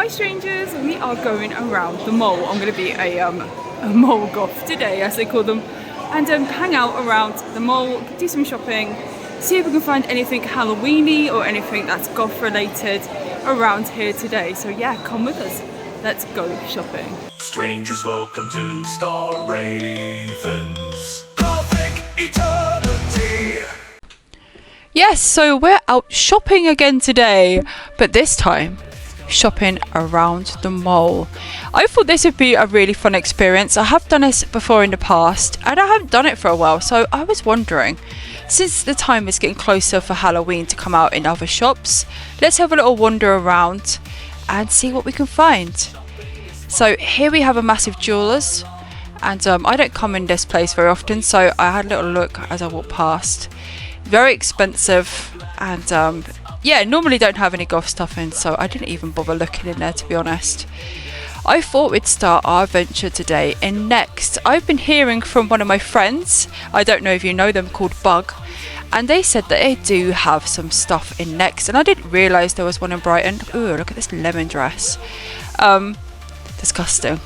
Hi strangers, we are going around the mall. I'm going to be a mall goth today, as they call them, and hang out around the mall, do some shopping, see if we can find anything Halloweeny or anything that's goth related around here today. So yeah, come with us. Let's go shopping. Strangers, welcome to STARRAVEN's Gothic Eternity. Yes, so we're out shopping again today, but this time shopping around the mall. I thought this would be a really fun experience. I have done this before in the past and I haven't done it for a while, so I was wondering, since the time is getting closer for Halloween to come out in other shops, let's have a little wander around and see what we can find. So here we have a massive jewellers, and I don't come in this place very often, so I had a little look as I walked past. Very expensive, and yeah, normally don't have any goth stuff in, so I didn't even bother looking in there, to be honest. I thought we'd start our adventure today in Next. I've been hearing from one of my friends, I don't know if you know them, called Bug, and they said that they do have some stuff in Next, and I didn't realise there was one in Brighton. Ooh, look at this lemon dress. Disgusting.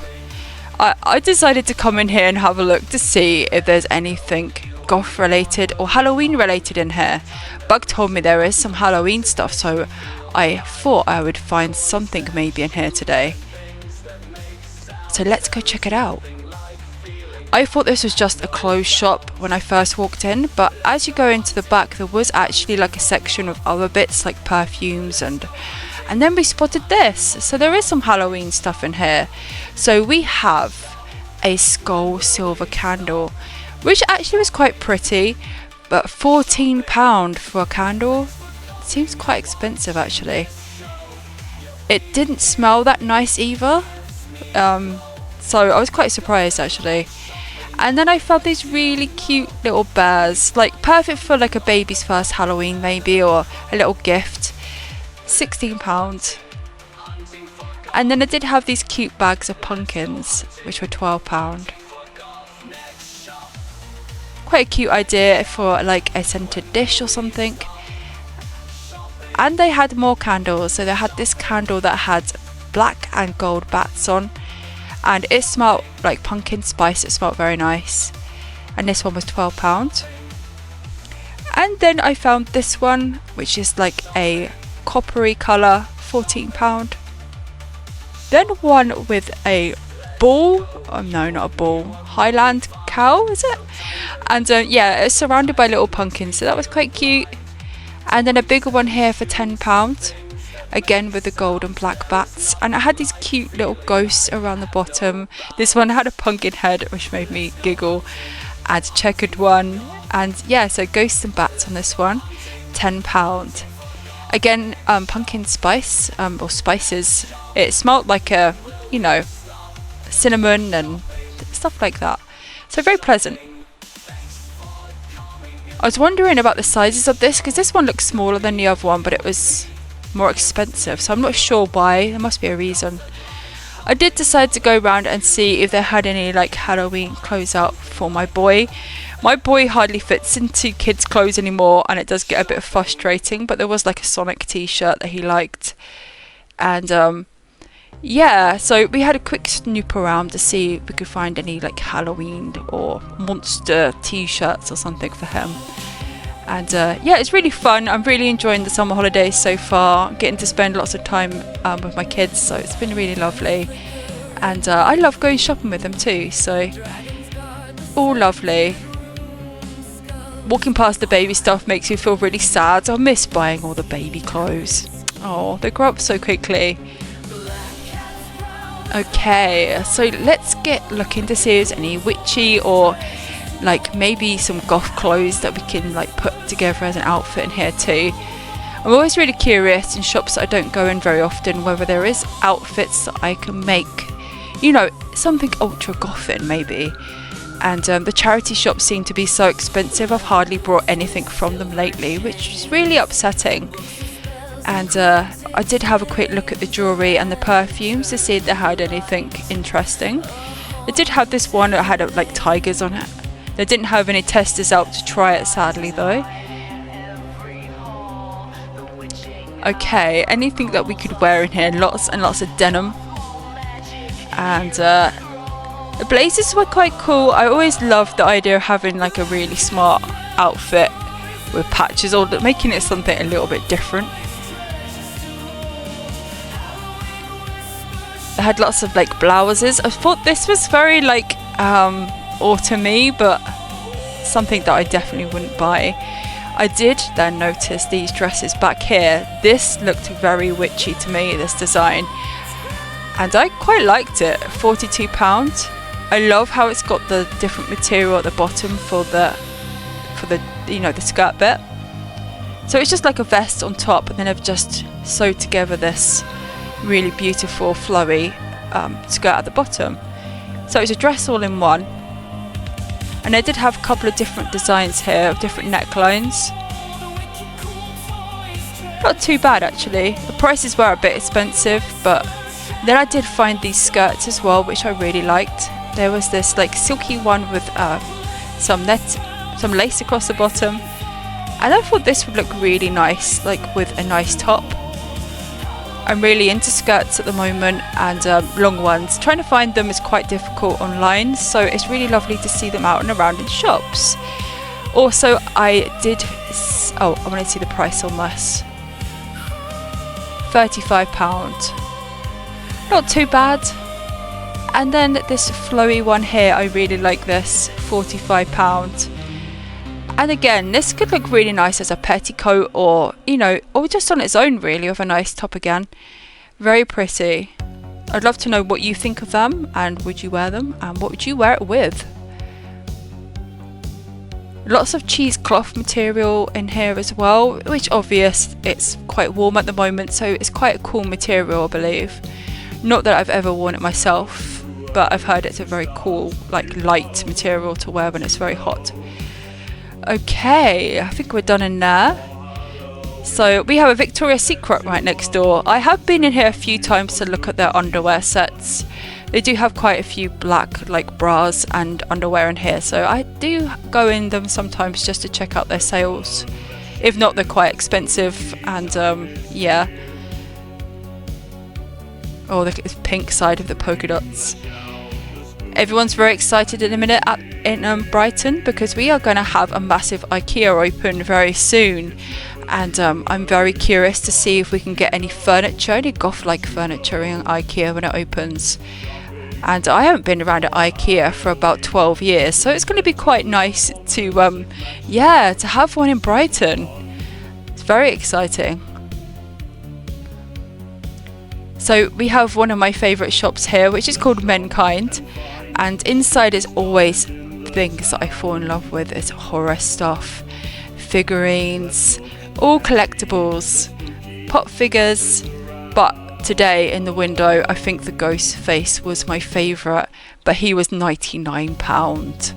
I decided to come in here and have a look to see if there's anything goth related or Halloween related in here. Bug told me there is some Halloween stuff, so I thought I would find something maybe in here today. So let's go check it out. I thought this was just a clothes shop when I first walked in, but as you go into the back there was actually like a section of other bits like perfumes, and then we spotted this. So there is some Halloween stuff in here. So we have a skull silver candle, which actually was quite pretty, but £14 for a candle seems quite expensive actually. It didn't smell that nice either, so I was quite surprised actually. And then I found these really cute little bears, like perfect for like a baby's first Halloween maybe, or a little gift. £16. And then I did have these cute bags of pumpkins, which were £12. Quite a cute idea for like a scented dish or something. And they had more candles. So they had this candle that had black and gold bats on, and it smelled like pumpkin spice. It smelled very nice, and this one was £12. And then I found this one, which is like a coppery colour, £14. Then one with a bull, oh no, not a bull, Highland cow, is it? And yeah, it's surrounded by little pumpkins, so that was quite cute. And then a bigger one here for £10, again with the gold and black bats, and it had these cute little ghosts around the bottom. This one had a pumpkin head, which made me giggle, and a checkered one, and yeah, so ghosts and bats on this one, £10. Again, pumpkin spice, or spices. It smelled like a, you know, cinnamon and stuff like that. So very pleasant. I was wondering about the sizes of this, because this one looks smaller than the other one, but it was more expensive. So I'm not sure why. There must be a reason. I did decide to go around and see if they had any like Halloween clothes out for my boy. My boy hardly fits into kids' clothes anymore, and it does get a bit frustrating, but there was like a Sonic t-shirt that he liked. And yeah, so we had a quick snoop around to see if we could find any like Halloween or monster t-shirts or something for him. And yeah, it's really fun. I'm really enjoying the summer holidays so far, getting to spend lots of time with my kids, so it's been really lovely. And I love going shopping with them too, so all lovely. Walking past the baby stuff makes me feel really sad. I miss buying all the baby clothes. Oh, they grow up so quickly. Okay, so let's get looking to see if there's any witchy or like maybe some goth clothes that we can like put together as an outfit in here too. I'm always really curious in shops that I don't go in very often whether there is outfits that I can make, you know, something ultra gothic maybe. And the charity shops seem to be so expensive. I've hardly brought anything from them lately, which is really upsetting. And I did have a quick look at the jewellery and the perfumes to see if they had anything interesting. They did have this one that had like tigers on it. They didn't have any testers out to try it, sadly though. Okay, anything that we could wear in here, lots and lots of denim. And the blazers were quite cool. I always loved the idea of having like a really smart outfit with patches, or making it something a little bit different. They had lots of like blouses. I thought this was very like autumny, but something that I definitely wouldn't buy. I did then notice these dresses back here. This looked very witchy to me, this design, and I quite liked it. £42. I love how it's got the different material at the bottom for the you know, the skirt bit. So it's just like a vest on top, and then I've just sewed together this really beautiful flowy skirt at the bottom. So it's a dress all in one. And I did have a couple of different designs here, different necklines. Not too bad actually. The prices were a bit expensive, but then I did find these skirts as well, which I really liked. There was this like silky one with some lace across the bottom, and I thought this would look really nice, like with a nice top. I'm really into skirts at the moment, and long ones. Trying to find them is quite difficult online, so it's really lovely to see them out and around in shops. Also, I want to see the price on this. £35. Not too bad. And then this flowy one here, I really like this. £45. And again, this could look really nice as a petticoat, or, you know, or just on its own really, with a nice top again. Very pretty. I'd love to know what you think of them, and would you wear them, and what would you wear it with? Lots of cheesecloth material in here as well, which obvious, it's quite warm at the moment, so it's quite a cool material, I believe. Not that I've ever worn it myself, but I've heard it's a very cool, like, light material to wear when it's very hot. Okay, I think we're done in there. So we have a Victoria's Secret right next door. I have been in here a few times to look at their underwear sets. They do have quite a few black like bras and underwear in here, so I do go in them sometimes just to check out their sales. If not, they're quite expensive, and yeah. Oh, look at this pink side of the polka dots. Everyone's very excited in a minute in Brighton, because we are going to have a massive IKEA open very soon, and I'm very curious to see if we can get any furniture, any goth-like furniture in IKEA when it opens. And I haven't been around at IKEA for about 12 years, so it's going to be quite nice to to have one in Brighton. It's very exciting. So we have one of my favourite shops here, which is called Mankind. And inside is always things that I fall in love with. It's horror stuff, figurines, all collectibles, pop figures. But today in the window, I think the ghost face was my favourite, but he was £99.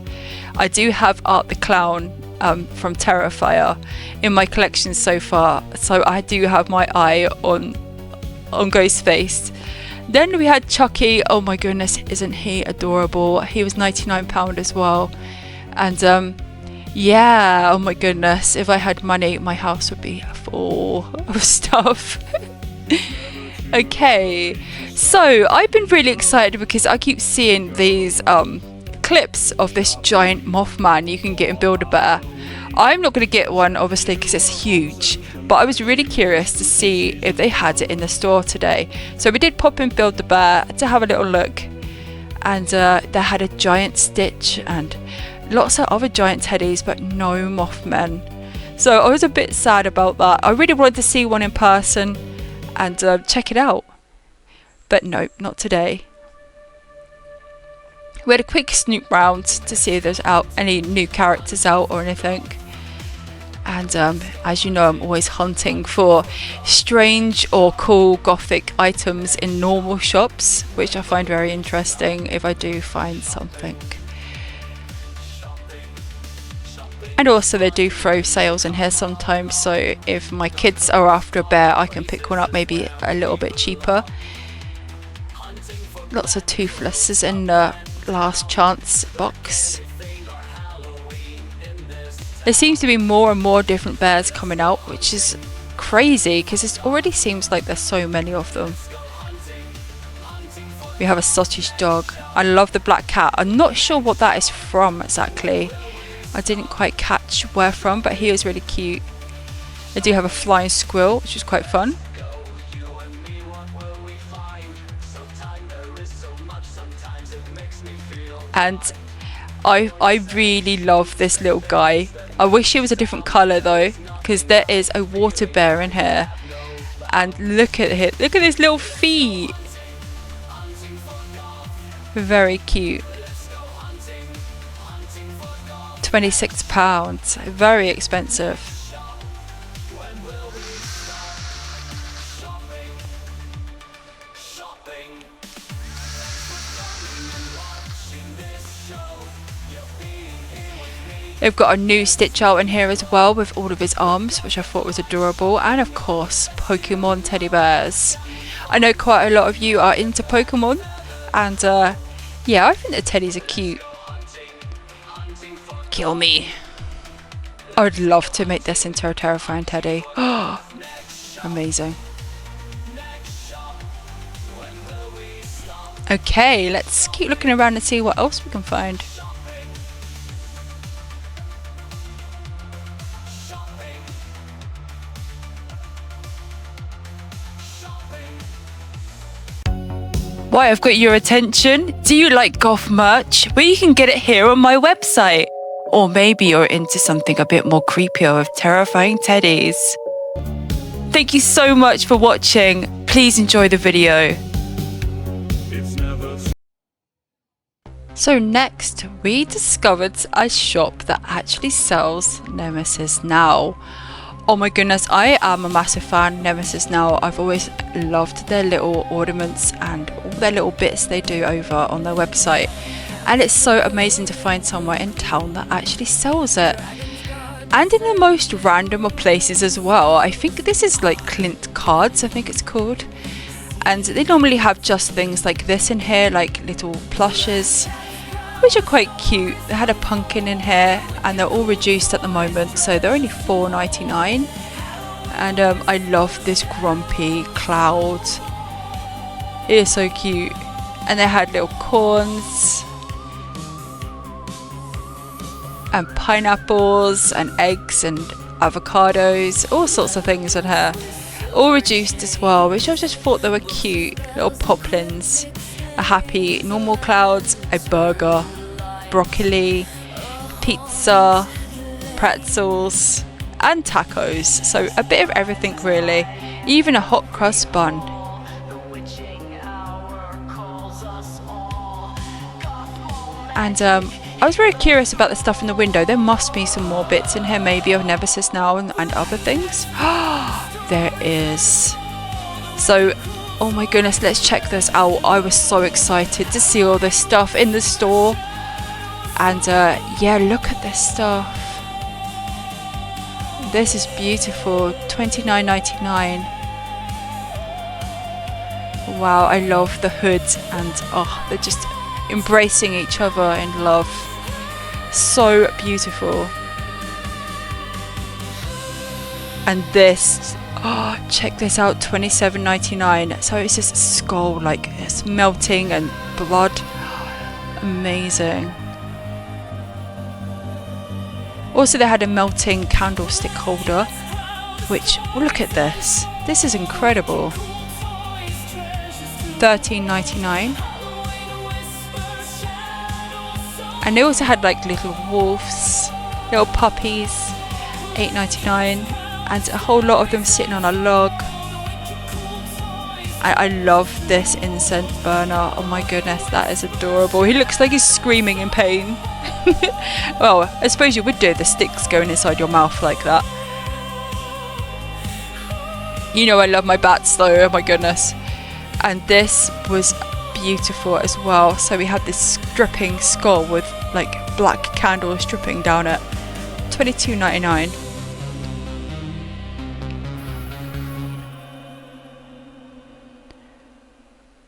I do have Art the Clown from Terrifier in my collection so far, so I do have my eye on Ghostface. Then we had Chucky. Oh my goodness, isn't he adorable? He was £99 as well. And yeah, oh my goodness, if I had money, my house would be full of stuff. Okay, so I've been really excited because I keep seeing these clips of this giant Mothman you can get in Build-A-Bear. I'm not going to get one obviously because it's huge, but I was really curious to see if they had it in the store today. So we did pop in Build-A-Bear to have a little look, and they had a giant Stitch and lots of other giant teddies, but no Mothman. So I was a bit sad about that. I really wanted to see one in person and check it out, but nope, not today. We had a quick snoop round to see if there's any new characters out or anything. And as you know, I'm always hunting for strange or cool gothic items in normal shops, which I find very interesting if I do find something. And also they do throw sales in here sometimes, so if my kids are after a bear, I can pick one up maybe a little bit cheaper. Lots of Toothlesses in the last chance box. There seems to be more and more different bears coming out, which is crazy because it already seems like there's so many of them. We have a Scottish dog. I love the black cat. I'm not sure what that is from exactly. I didn't quite catch where from, but he is really cute. I do have a flying squirrel, which is quite fun. And I really love this little guy. I wish he was a different colour though, because there is a water bear in here. And look at it. Look at his little feet. Very cute. £26. Very expensive. They've got a new Stitch out in here as well with all of his arms, which I thought was adorable. And of course, Pokemon teddy bears. I know quite a lot of you are into Pokemon. And yeah, I think the teddies are cute. Kill me. I would love to make this into a terrifying teddy. Oh, amazing. Okay, let's keep looking around and see what else we can find. Why, I've got your attention. Do you like goth merch? Well, you can get it here on my website. Or maybe you're into something a bit more creepier with terrifying teddies. Thank you so much for watching. Please enjoy the video. So next, we discovered a shop that actually sells Nemesis Now. Oh my goodness, I am a massive fan of Nemesis Now. I've always loved their little ornaments and all their little bits they do over on their website. And it's so amazing to find somewhere in town that actually sells it. And in the most random of places as well. I think this is like Clint Cards, I think it's called. And they normally have just things like this in here, like little plushes, which are quite cute. They had a pumpkin in here and they're all reduced at the moment, so they're only $4.99. And I love this grumpy cloud. It is so cute. And they had little corns and pineapples and eggs and avocados, all sorts of things in here, all reduced as well, which I just thought they were cute. Little poplins, a happy normal clouds, a burger, broccoli, pizza, pretzels and tacos, so a bit of everything really, even a hot crust bun. And I was very curious about the stuff in the window. There must be some more bits in here, maybe of Nemesis Now and other things. There is. So oh my goodness, let's check this out. I was so excited to see all this stuff in the store. And yeah, look at this stuff. This is beautiful. $29.99. Wow, I love the hoods, and oh, they're just embracing each other in love. So beautiful. And this, oh, check this out, $27.99. So it's just a skull, like it's melting and blood. Amazing. Also, they had a melting candlestick holder, which, well, look at this. This is incredible. $13.99. And they also had like little wolves, little puppies, $8.99, and a whole lot of them sitting on a log. I love this incense burner. Oh my goodness, that is adorable. He looks like he's screaming in pain. Well, I suppose you would do the sticks going inside your mouth like that. You know I love my bats though, oh my goodness. And this was beautiful as well. So we had this dripping skull with like black candles dripping down it. $22.99.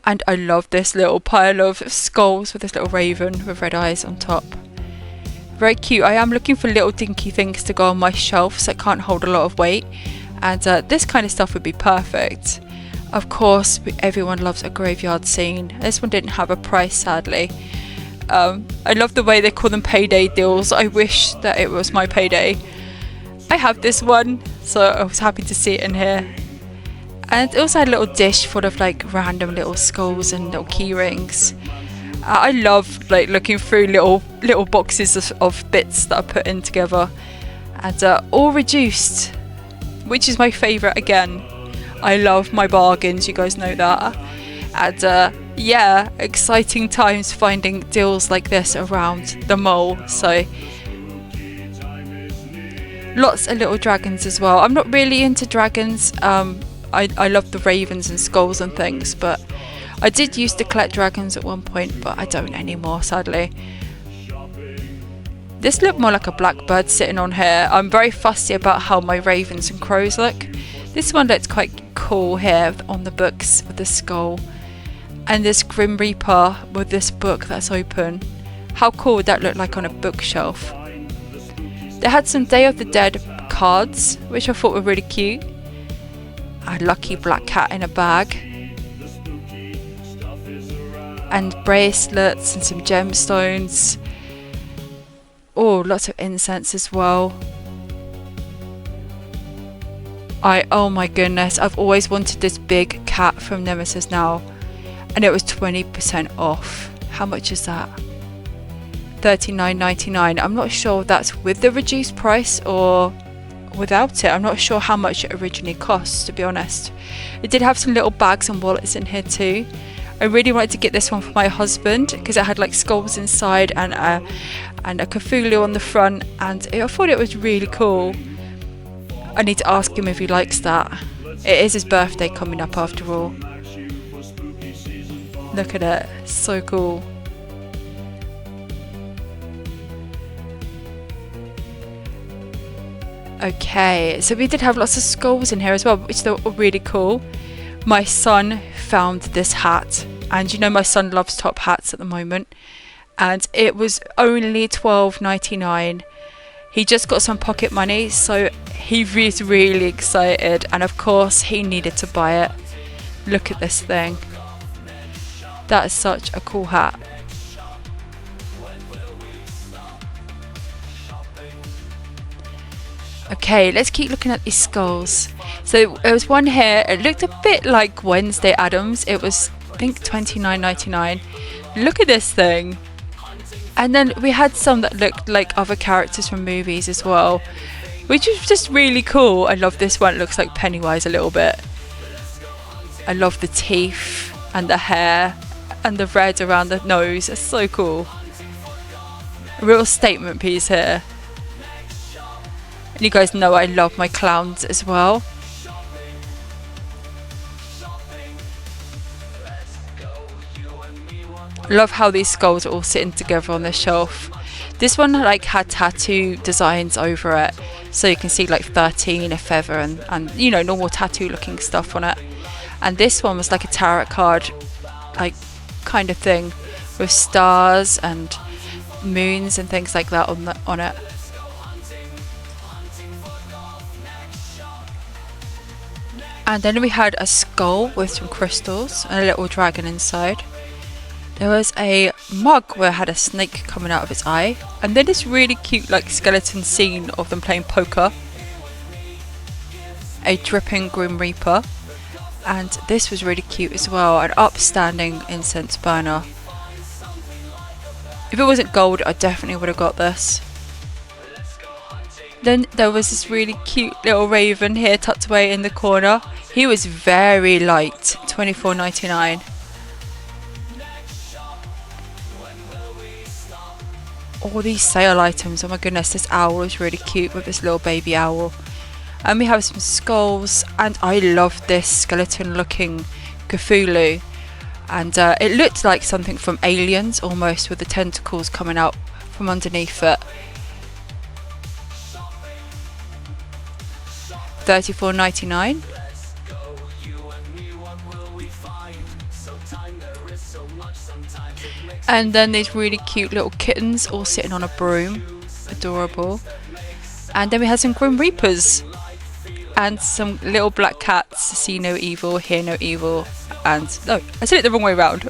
And I love this little pile of skulls with this little raven with red eyes on top. Very cute. I am looking for little dinky things to go on my shelf so it can't hold a lot of weight. and this kind of stuff would be perfect. Of course, everyone loves a graveyard scene. This one didn't have a price, sadly. I love the way they call them payday deals. I wish that it was my payday. I have this one, so I was happy to see it in here. And it also had a little dish full of like random little skulls and little key rings. I love like looking through little boxes of bits that are put in together, and all reduced, which is my favourite again. I love my bargains, you guys know that. And yeah, exciting times finding deals like this around the mall. So lots of little dragons as well. I'm not really into dragons. I love the ravens and skulls and things, but I did used to collect dragons at one point, but I don't anymore, sadly. This looked more like a blackbird sitting on here. I'm very fussy about how my ravens and crows look. This one looks quite cool here on the books with the skull. And this Grim Reaper with this book that's open. How cool would that look like on a bookshelf? They had some Day of the Dead cards, which I thought were really cute. A lucky black cat in a bag. And bracelets and some gemstones. Oh, lots of incense as well. Oh my goodness, I've always wanted this big cat from Nemesis Now, and it was 20% off. How much is that? $39.99. I'm not sure if that's with the reduced price or without it. I'm not sure how much it originally cost, to be honest. It did have some little bags and wallets in here too. I really wanted to get this one for my husband because it had like skulls inside and a Cthulhu on the front, and I thought it was really cool. I need to ask him if he likes that. It is his birthday coming up after all. Look at it, so cool. Okay, so we did have lots of skulls in here as well, which were really cool. My son found this hat, and you know my son loves top hats at the moment, and it was only $12.99. He just got some pocket money, so he was really excited, and of course he needed to buy it. Look at this thing. That is such a cool hat. Okay, let's keep looking at these skulls. So there was one here, it looked a bit like Wednesday Addams. It was, I think, $29.99. Look at this thing. And then we had some that looked like other characters from movies as well, which was just really cool. I love this one, it looks like Pennywise a little bit. I love the teeth and the hair and the red around the nose. It's so cool. A real statement piece here. And you guys know I love my clowns as well. Love how these skulls are all sitting together on the shelf. This one like had tattoo designs over it, so you can see like 13, a feather, and you know, normal tattoo looking stuff on it. And this one was like a tarot card like kind of thing with stars and moons and things like that on it. And then we had a skull with some crystals and a little dragon inside. There was a mug where it had a snake coming out of its eye, and then this really cute like skeleton scene of them playing poker. A dripping Grim Reaper, and this was really cute as well, an upstanding incense burner. If it wasn't gold, I definitely would have got this. Then there was this really cute little raven here tucked away in the corner. He was very light, $24.99. All these sale items, oh my goodness, this owl is really cute with this little baby owl. And we have some skulls, and I love this skeleton looking Cthulhu. And it looked like something from Aliens almost, with the tentacles coming out from underneath it. $34.99. And then these really cute little kittens all sitting on a broom. Adorable. And then we had some Grim Reapers. and some little black cats, see no evil, hear no evil, and no, I said it the wrong way around.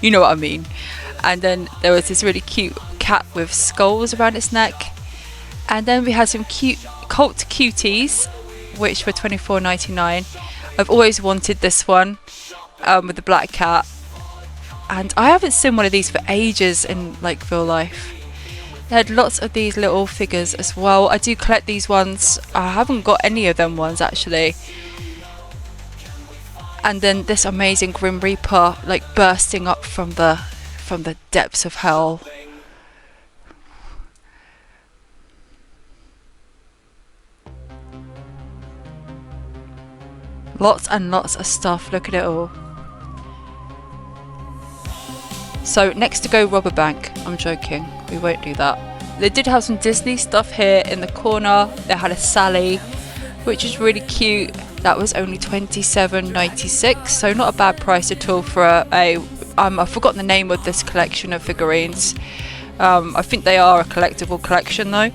You know what I mean. And then there was this really cute cat with skulls around its neck, and then we had some cute cult cuties, which were $24.99. I've always wanted this one with the black cat, and I haven't seen one of these for ages in like real life. They had lots of these little figures as well. I do collect these ones. I haven't got any of them ones actually. And then this amazing Grim Reaper, like bursting up from the depths of hell. Lots and lots of stuff. Look at it all. So next to go rob a bank. I'm joking. We won't do that. They did have some Disney stuff here in the corner. They had a Sally, which is really cute. That was only $27.96, so not a bad price at all for I've forgotten the name of this collection of figurines. I think they are a collectible collection though.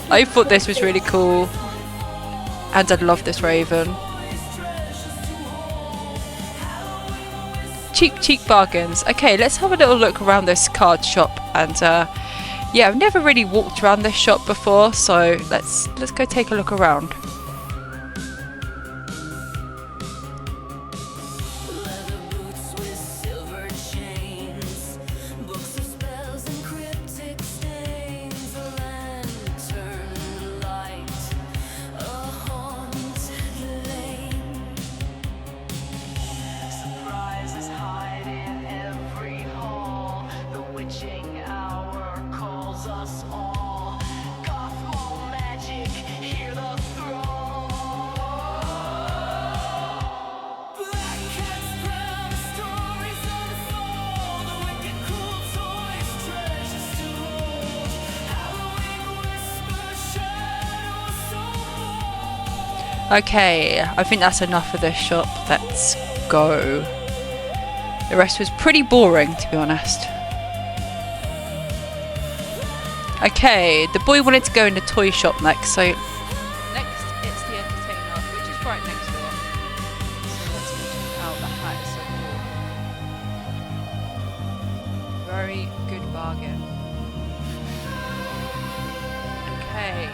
I thought this was really cool, and I love this raven. Cheap bargains. Okay, let's have a little look around this card shop. And yeah, I've never really walked around this shop before, so let's go take a look around. Okay, I think that's enough of this shop. Let's go. The rest was pretty boring, to be honest. Okay, the boy wanted to go in the toy shop next, so next it's the entertainer, which is right next door. So let's go check out the hat. It's so cool. Very good bargain. Okay.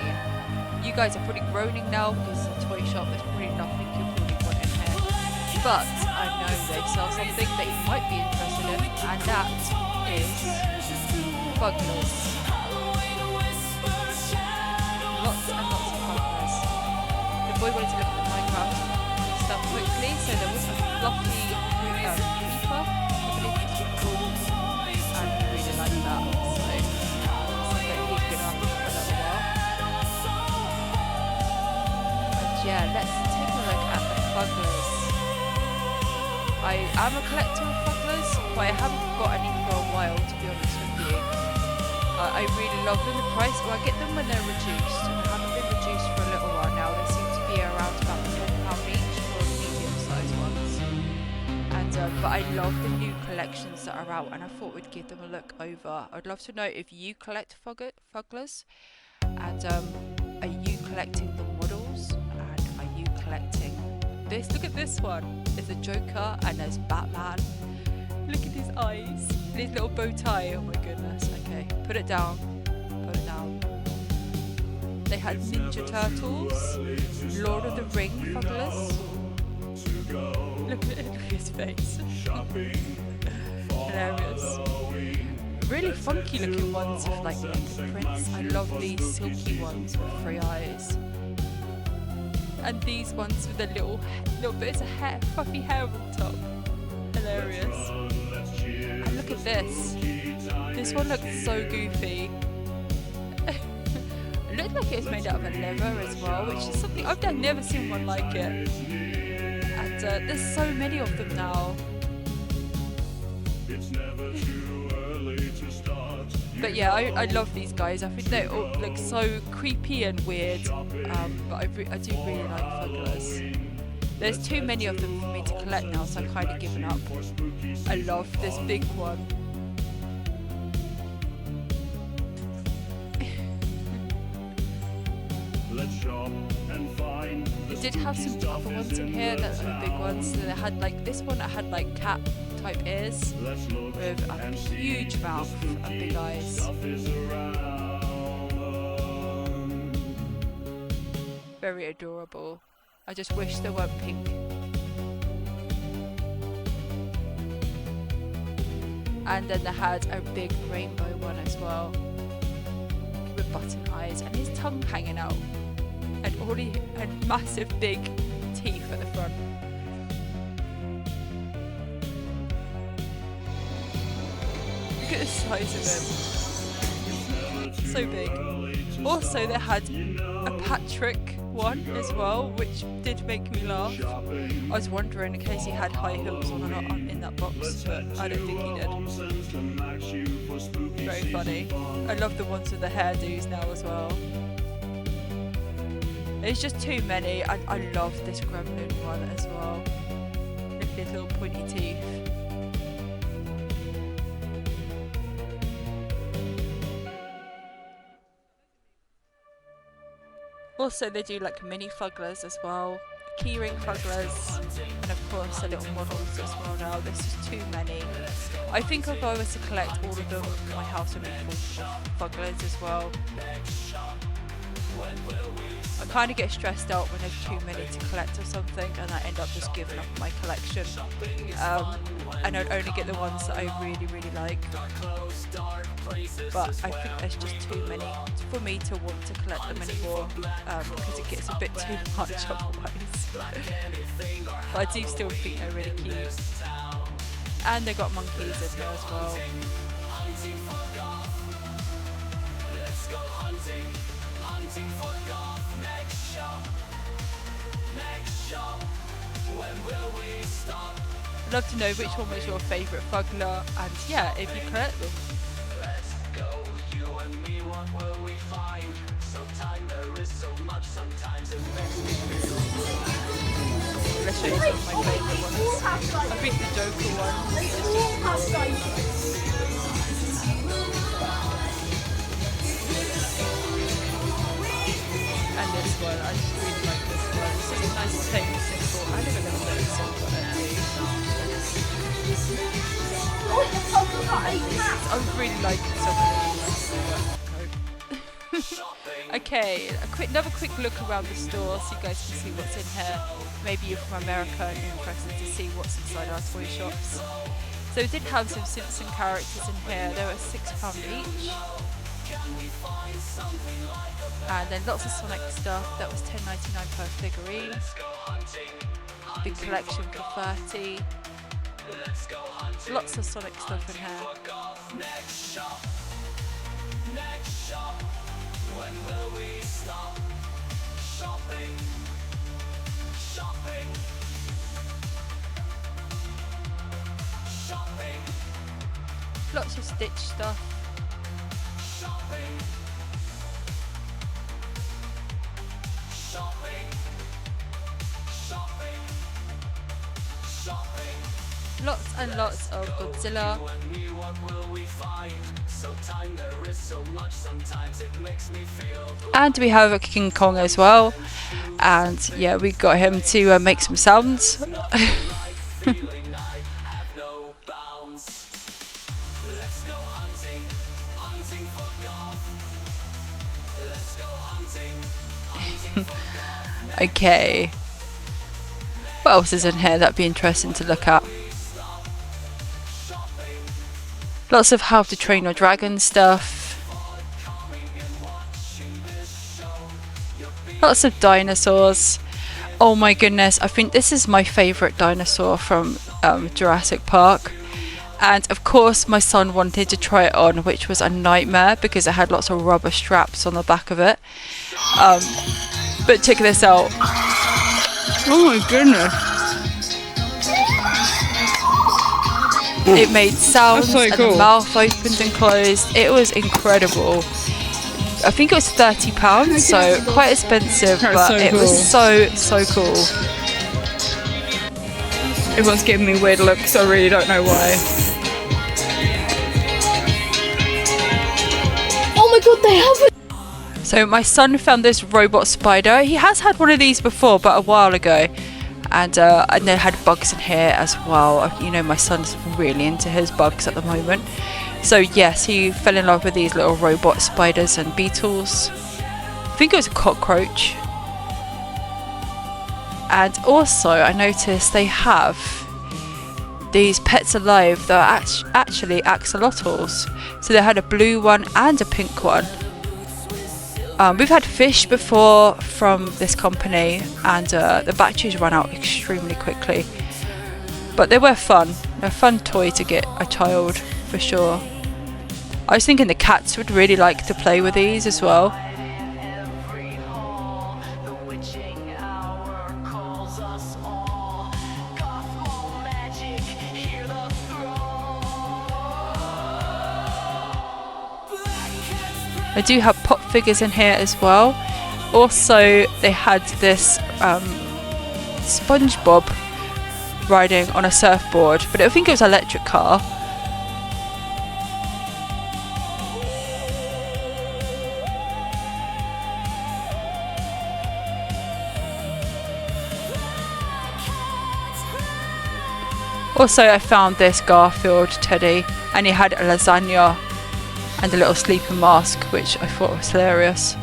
You guys are probably groaning now because it's a toy shop. There's probably nothing you probably want in here. But I know they sell something that you might be interested in, and that is bugglers. Lots and lots of bugglers. The boy wanted to look at the Minecraft stuff quickly, so there was a fluffy creeper, I believe it's called, and I really like that. So something he's been after for a little while. Yeah, let's take a look at the bugglers. I am a collector of bugglers, but I haven't got any for a while, to be honest with you. I really love them. The price, well, I get them when they're reduced, and they haven't been reduced for a little while now. They seem to be around about £10 each for medium-sized ones. And but I love the new collections that are out, and I thought we'd give them a look over. I'd love to know if you collect bugglers, and are you collecting the models? Collecting this. Look at this one. There's a Joker and there's Batman. Look at his eyes and his little bow tie. Oh my goodness. Okay, put it down. Put it down. They had Ninja Turtles, Lord of the Ring bugglers. Look at his face. Hilarious. Really funky looking ones with like naked prints. I love these silky ones with 3 eyes. And these ones with a little bits of hair, fluffy hair on top. Hilarious. And look at this. This one looks so goofy. It looked like it was made out of a leather as well, which is something I've never seen one like it. And there's so many of them now. But yeah, I love these guys. I think they all look so creepy and weird. But I do really like bugglers. There's too many of them for me to collect now, so I've kind of given up. I love this big one. did have some other ones in here that were big ones. So they had like this one that had like cat type ears with a huge mouth and big eyes. Very adorable. I just wish they weren't pink. And then they had a big rainbow one as well with button eyes and his tongue hanging out and massive big teeth at the front. Look at the size of him. So big. Also they had a Patrick one as well, which did make me laugh. I was wondering in case he had high heels on or not in that box, but I don't think he did. Very funny. I love the ones with the hairdos now as well. There's just too many. I love this gremlin one as well. With his little pointy teeth. Also they do like mini fugglers as well, keyring fugglers, and of course the little models as well now. There's just too many. I think if I was to collect all of them, my house would be full of fugglers as well. I kind of get stressed out when there's too many to collect or something, and I end up just giving up my collection. And I'd only get the ones that I really, really like. But I think there's just too many for me to want to collect them anymore, because it gets a bit too much otherwise. But I do still think they're really cute. And they got monkeys in there as well. I'd love to know which one was your favourite fuggler, and yeah, if you collect them. Let's go, you and me, what will we find? Sometimes there is so much, sometimes it makes me feel. Let's show you some of my favourite ones. I think the Joker one is just and this one, I just really like this one. It's just a nice, plain, simple. I live in a little simple I really like some of these. Okay, another quick look around the store so you guys can see what's in here. Maybe you're from America and you're interested to see what's inside our toy shops. So we did have some Simpson characters in here. They were £6 each. And then lots of Sonic stuff. That was $10.99 per figurine. Big collection for $30. Lots of Sonic stuff in here. Next shop. When will we stop shopping? Lots of Stitch stuff. Lots and lots of Godzilla. And we have a King Kong as well. And yeah, we got him to make some sounds. Okay. What else is in here that'd be interesting to look at? Lots of How to Train Your Dragon stuff. Lots of dinosaurs. Oh my goodness, I think this is my favourite dinosaur from Jurassic Park. And of course my son wanted to try it on, which was a nightmare because it had lots of rubber straps on the back of it. But check this out. Oh my goodness. It made sounds and the mouth opened and closed. It was incredible. I think it was £30, so quite expensive, but it was so cool. Everyone's giving me weird looks, I really don't know why. Oh my god, they have it! So my son found this robot spider. He has had one of these before, but a while ago. And they had bugs in here as well. You know, my son's really into his bugs at the moment. So yes, he fell in love with these little robot spiders and beetles. I think it was a cockroach. And also I noticed they have these pets alive that are actually axolotls. So they had a blue one and a pink one. We've had fish before from this company, and the batteries ran out extremely quickly. But they were fun. They're a fun toy to get a child, for sure. I was thinking the cats would really like to play with these as well. I do have pop figures in here as well. Also, they had this SpongeBob riding on a surfboard, but I think it was an electric car. Also, I found this Garfield teddy, and he had a lasagna and a little sleeping mask, which I thought was hilarious.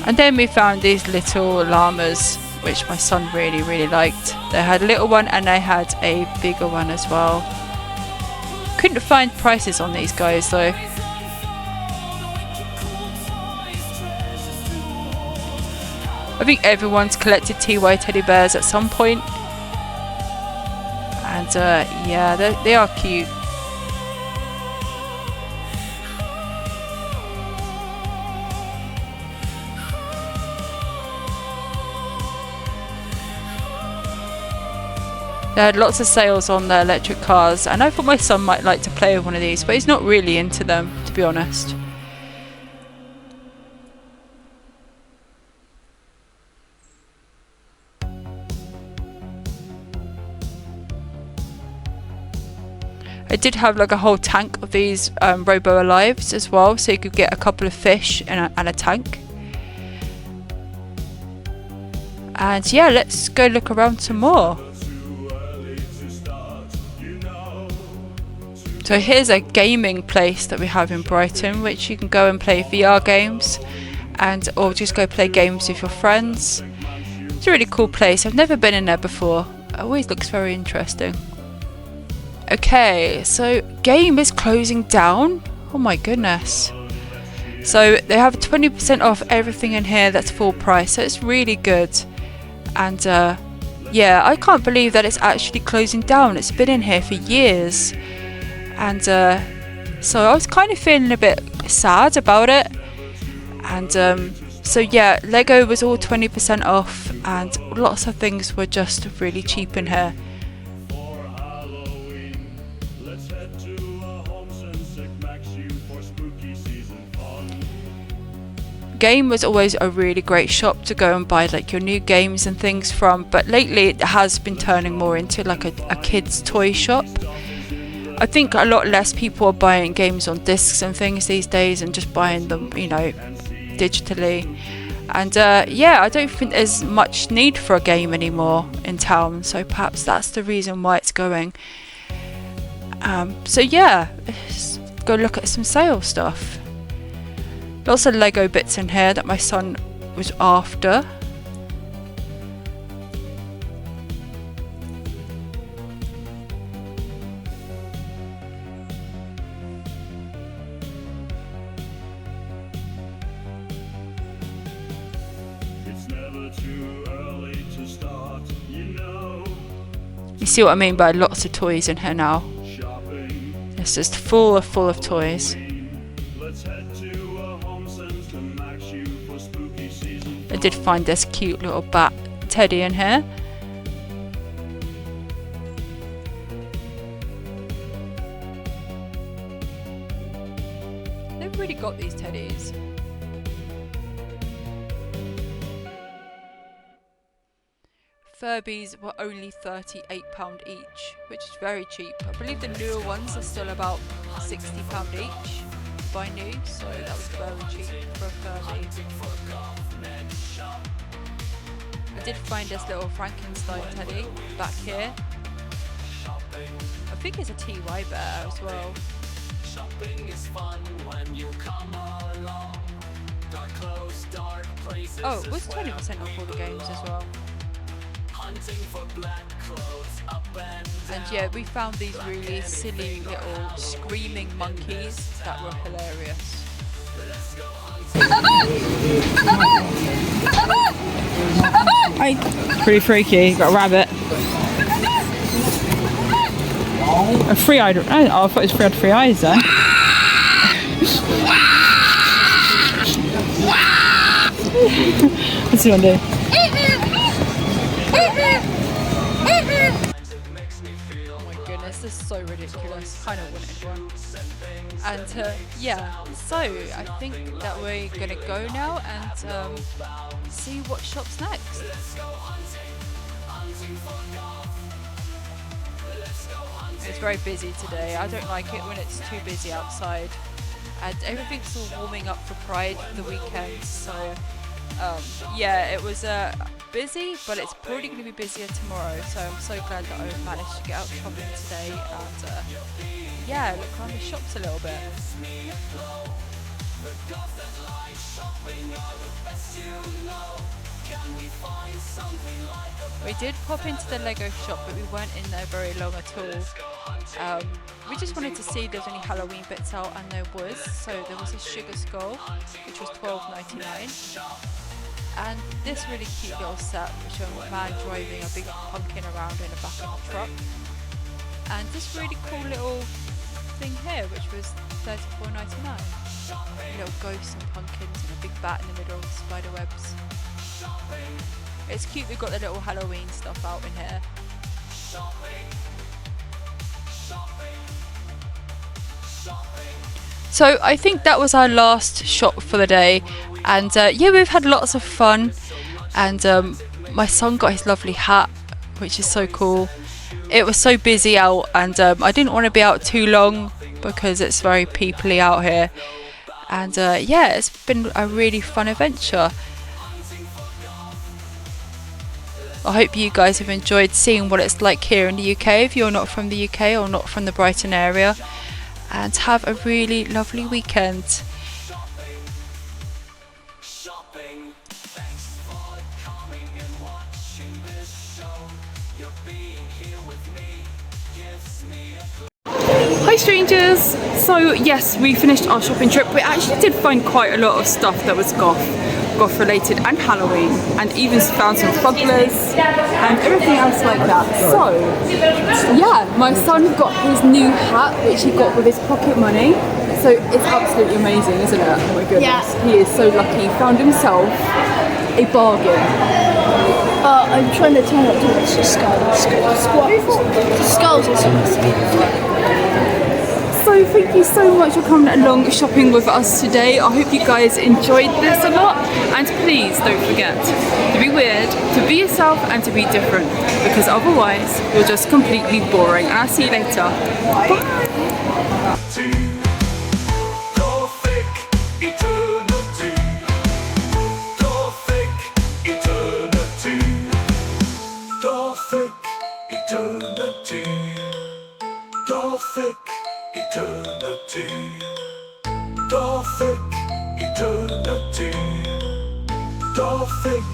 And then we found these little llamas, which my son really liked. They had a little one and they had a bigger one as well. Couldn't find prices on these guys though. I think everyone's collected TY teddy bears at some point. And yeah, they are cute. They had lots of sales on their electric cars, and I thought my son might like to play with one of these, but he's not really into them, to be honest. I did have like a whole tank of these Robo Alives as well, so you could get a couple of fish and a tank. And yeah, let's go look around some more. So here's a gaming place that we have in Brighton, which you can go and play VR games, or just go play games with your friends. It's a really cool place. I've never been in there before. It always looks very interesting. Okay, so game is closing down. Oh my goodness. So they have 20% off everything in here that's full price, so it's really good. And yeah, I can't believe that it's actually closing down. It's been in here for years. And so I was kind of feeling a bit sad about it. And so yeah, Lego was all 20% off, and lots of things were just really cheap in here. Game was always a really great shop to go and buy like your new games and things from, but lately it has been turning more into like a kids toy shop. I think a lot less people are buying games on discs and things these days and just buying them, you know, digitally. And yeah, I don't think there's much need for a game anymore in town, so perhaps that's the reason why it's going. So yeah, let's go look at some sale stuff. Lots of Lego bits in here that my son was after. You see what I mean by lots of toys in here now. It's just full of toys. I did find this cute little bat teddy in here. They've really got these teddies. Furbies were only £38 each, which is very cheap. I believe the newer ones are still about £60 each to buy new, so that was very cheap for a Furby. I did find this little Frankenstein teddy back here. I think it's a TY bear as well. Oh, it was 20% off all the games as well. And yeah, we found these really silly little screaming monkeys that were hilarious. Pretty freaky. Got a rabbit. A three-eyed. Oh, I thought it was had three eyes there. What's he gonna do? Oh my goodness, this is so ridiculous. Kind of wanted one. And yeah, so I think that we're gonna go now and see what shop's next. It's very busy today. I don't like it when it's too busy outside. And everything's all warming up for Pride the weekend, so yeah, it was busy, but it's probably going to be busier tomorrow, so I'm so glad that I managed to get out shopping today and yeah, look around the shops a little bit. We did pop into the Lego shop, but we weren't in there very long at all. We just wanted to see if there's any Halloween bits out, and there was. So there was a sugar skull, which was $12.99, and this really cute little set, which a man driving a big pumpkin around in the back of a truck, and this really cool little thing here, which was $34.99. Little ghosts and pumpkins and a big bat in the middle of spider webs. It's cute. We've got the little Halloween stuff out in here. So I think that was our last shop for the day, and yeah, we've had lots of fun, and my son got his lovely hat, which is so cool. It was so busy out, and I didn't want to be out too long because it's very peoply out here, and yeah, it's been a really fun adventure. I hope you guys have enjoyed seeing what it's like here in the UK if you're not from the UK or not from the Brighton area, and have a really lovely weekend. Hi strangers! So yes, we finished our shopping trip. We actually did find quite a lot of stuff that was goth related and Halloween, and even found some fugglers and everything else like that. So yeah, my son got his new hat, which he got with his pocket money. So it's absolutely amazing, isn't it? Oh my goodness, yeah. He is so lucky. He found himself a bargain. I'm trying to turn it towards the skulls. The skulls are supposed to be So thank you so much for coming along shopping with us today. I hope you guys enjoyed this a lot, and please don't forget to be weird, to be yourself, and to be different, because otherwise you're just completely boring. And I'll see you later. Bye. Gothic eternity. Gothic eternity. Gothic eternity. Gothic eternity. Gothic eternity. Gothic